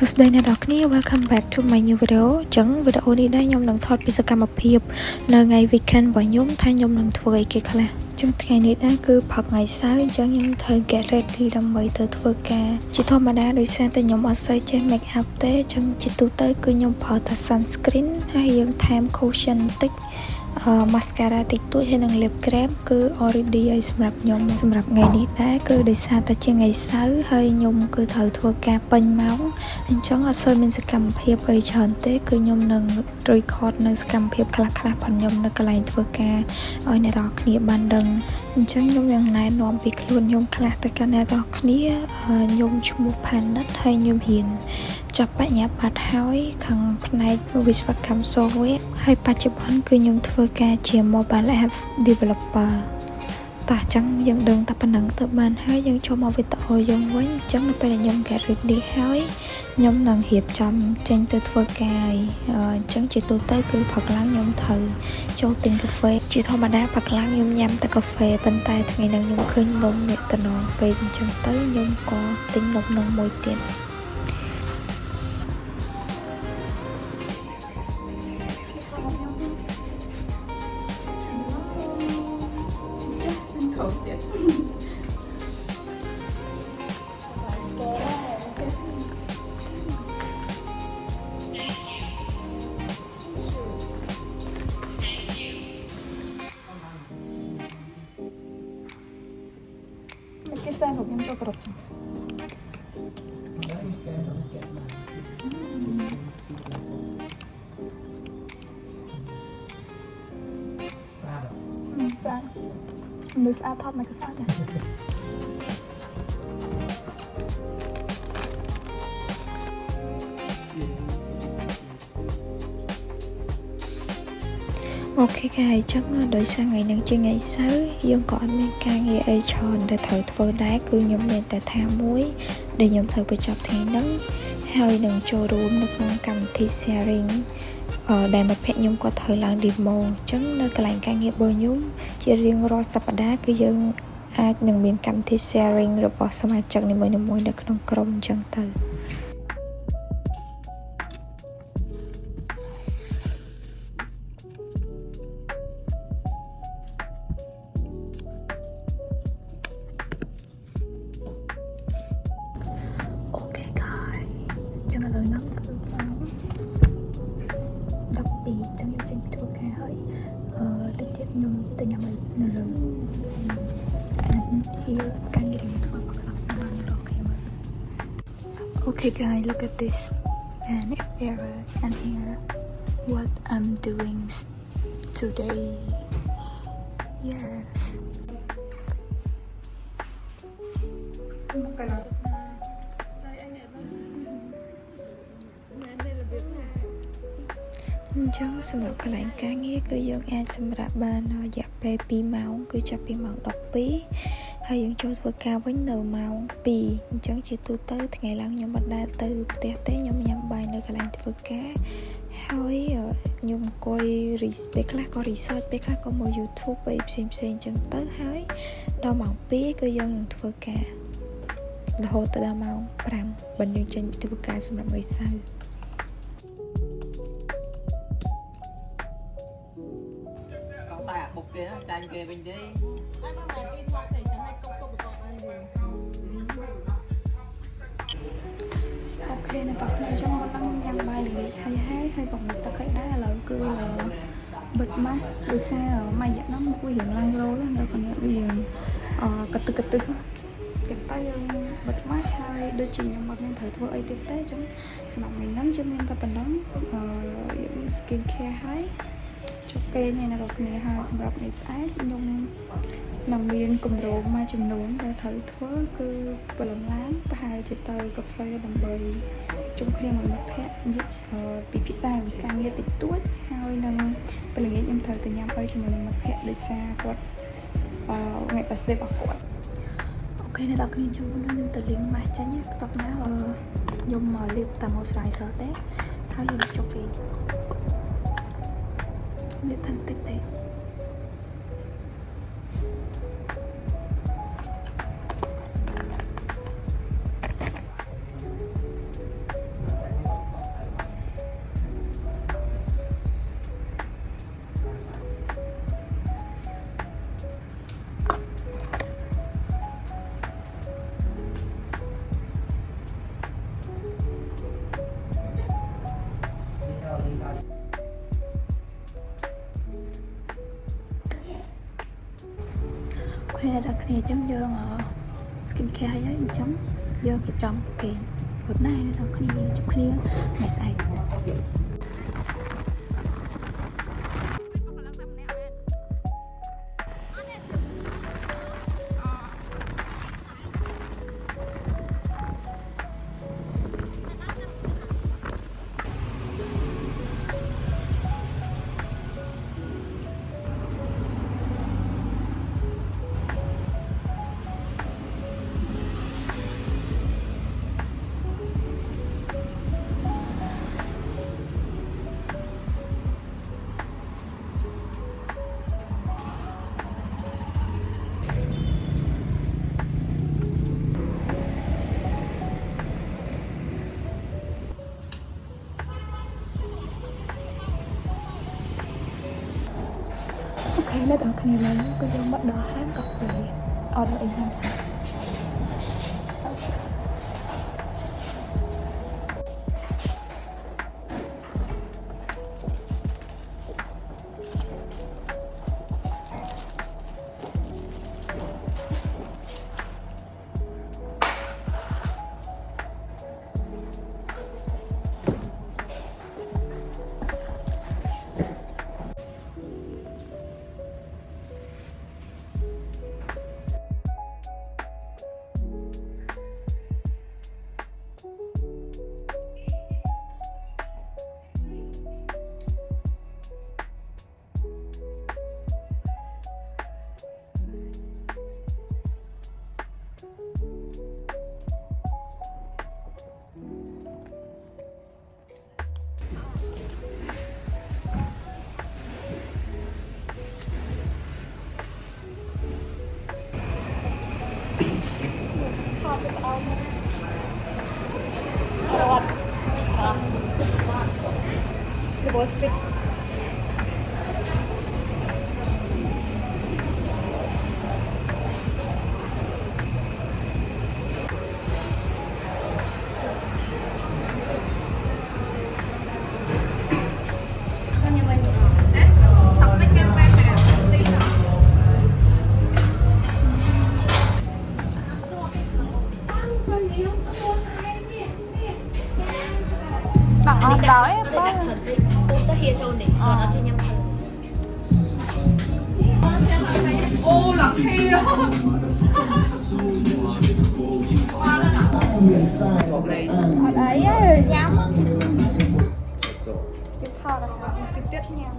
សួស្តីអ្នកនរគ្នា Welcome back to my new video ចឹងវីដេអូនេះដែរខ្ញុំនឹងថតពីសកម្មភាពនៅថ្ងៃ weekend របស់ខ្ញុំថាខ្ញុំនឹងធ្វើអីគេខ្លះចឹងថ្ងៃនេះដែរគឺផឹកថ្ងៃសៅរ៍អញ្ចឹងខ្ញុំត្រូវ get ready ដើម្បីទៅធ្វើការជាធម្មតាដោយសារតែខ្ញុំអត់សូវចេះ make up ទេចឹងជាទូទៅគឺខ្ញុំប្រើតែ sunscreen ហើយយើងថែម cushion បន្តិចmascara តិចតួចហើយនឹង lip cream គឺ already ហើយសម្រាប់ខ្ញុំសម្រាប់ថ្ងៃនេះដែរគឺដោយសារតែជាថ្ងៃសៅរ៍ហើយខ្ញុំគឺត្រូវធ្វើការពេញម៉ោងអញ្ចឹងអត់សូវមានសកម្មភាពអីច្រើនទេគឺខ្ញុំនឹង record នៅសកម្មភាពខ្លះៗផងខ្ញុំនៅកន្លែងធ្វើការឲ្យអ្នកនរគ្នាបានដឹងអញ្ចឹងខ្ញុំនឹងណែនាំពីខ្លួនខ្ញុំខ្លះទៅកាន់អ្នកនរគ្នាខ្ញុំឈ្មោះ Panat ហើយខ្ញុំរៀនចាប់បញ្ញាបត្រហើយខាងផ្នែកវិស្វកម្ម software ហើយបច្ចុប្បន្នគឺខ្ញុំធ្វើការជា mobile app developer តោះចឹងយើងដឹងតែប៉ុណ្ណឹងទៅបានហើយយើងចូលមកវីដេអូយើងវិញអញ្ចឹងនៅពេលដែលខ្ញុំ get ready ហើយខ្ញុំនឹងរៀបចំចេញទៅធ្វើការអញ្ចឹងជាទូទៅគឺព្រឹកឡើងខ្ញុំត្រូវចូលទិញកាហ្វេជាធម្មតាព្រឹកឡើងខ្ញុំញ៉ាំតែកាហ្វេប៉ុន្តែថ្ងៃនេះខ្ញុំឃើញនំអ្នកតំណងពេកអញ្ចឹងទៅខ្ញុំក៏ទិញនំនឹងមួយទៀតគេស្តែរូបខ្ញុំចូលគ្រប់ស្អាតមើលស្អាតថតមកស្អាតណាអូខេកាយចឹងដោយសារថ្ងៃនេះជាថ្ងៃសៅរ៍យើងក៏អត់មានការងារអីច្រើនដែលត្រូវធ្វើដែរគឺខ្ញុំមានតែថាមួយដែលខ្ញុំត្រូវបញ្ចប់ថ្ងៃនេះហើយនឹងចូលរួមនៅក្នុងកម្មវិធី sharing ដែលមិត្តភក្តិខ្ញុំក៏ត្រូវឡើង demo អញ្ចឹងនៅកន្លែងការងាររបស់ខ្ញុំជារៀងរាល់សប្តាហ៍គឺយើងអាចនឹងមានកម្មវិធី sharing របស់សមាជិកនីមួយៗនៅក្នុងក្រុមអញ្ចឹងទៅចឹងឥឡូវហ្នឹងគឺ12ចឹងខ្ញុំចេញពីធ្វើការហើយតិចទៀតខ្ញុំទៅញ៉ាំអីនៅលើ and here ការងាររបស់ខ្ញុំបានរកគ្នាមើល Okay guys look at this and error and here what I'm doing today yesអញ្ចឹងសម្រាប់កន្លែងការងារគឺយើងអាចសម្រាប់បានរយៈពេល2ម៉ោងគឺចាប់ពីម៉ោង12ហើយយើងចូលធ្វើការវិញនៅម៉ោង2អញ្ចឹងជាទូទៅថ្ងៃឡើងខ្ញុំមិនដែលទៅផ្ទះទេខ្ញុំញ៉ាំបាយនៅកន្លែងធ្វើការហើយខ្ញុំអង្គុយពេលខ្លះក៏ research ពេលខ្លះក៏មើល YouTube អីផ្សេងៗអញ្ចឹងទៅហើយដល់ម៉ោង2គឺយើងនឹងធ្វើការរហូតទៅដល់ម៉ោង5បើយើងចេញពីធ្វើការសម្រាប់ថ្ងៃសៅរ៍បុកទៀតចាញ់គេវិញទេហើយមកមកពីមកតែចាំឲ្យទុកបន្ទាប់បានយូរអូខេនៅតគ្នាចាំមកដល់ញ៉ាំបាយល្ងាចហើយក៏មកទឹកឲ្យដែរឥឡូវគឺបិទម៉ាស់ដោយសារមួយរយៈហ្នឹងគួររៀងឡើងរោលនៅក្នុងវាកទឹកតែយើងបិទម៉ាស់ហើយដូចជាខ្ញុំអត់មានត្រូវធ្វើអីទៀតទេអញ្ចឹងសម្រាប់ថ្ងៃហ្នឹងយើងមានតែប៉ុណ្ណឹងយើង skin care ហើយជប់គេញ៉ាំនៅគ្នាហើយសម្រាប់ថ្ងៃស្អែកខ្ញុំនឹងមានគម្រោងមួយចំនួនដែលត្រូវធ្វើគឺព្រលឹមឡើងប្រហែលជាទៅកាហ្វេដើម្បីជុំគ្នាមួយមិត្តភក្តិនិយាយពិភាក្សាអំពីការងារតិចតួចហើយនឹងពេលល្ងាចខ្ញុំត្រូវទៅញ៉ាំបាយជាមួយនឹងមិត្តភក្តិដោយសារគាត់ថ្ងៃ birthday របស់គាត់អូខេអ្នកនរគ្នាចាំខ្ញុំទៅលាងម៉ាស់ចាញ់បន្ទាប់មកខ្ញុំមកលាបតាម moisturizer ទេហើយខ្ញុំជប់វិញលាបតាមតិចទេ អ là đã kia chấm dương skin care hay ấy chấm dương thì trong kì bữa nay nó kia chụp kia ngày sai nó đỡ cái này lấy cái giống bắt đầu hát cọc về order in làm sao The boss fit. Đó ấy, ô là khi ở đấy nhắm cái thao là cái tiết nhau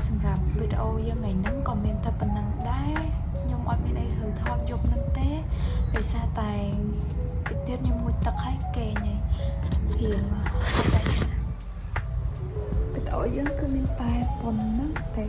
សម្រាប់វីដេអូយើងថ្ងៃហ្នឹងក៏មានតែប៉ុណ្្នឹងដែរខ្ញុំអត់មានអីត្រូវថតយប់ហ្នឹងទេដោយសារតែតិចទៀតខ្ញុំងូតទឹកឲ្យគេញ៉ៃវាវីដេអូយើងគឺមានតែប៉ុណ្្នឹងទេ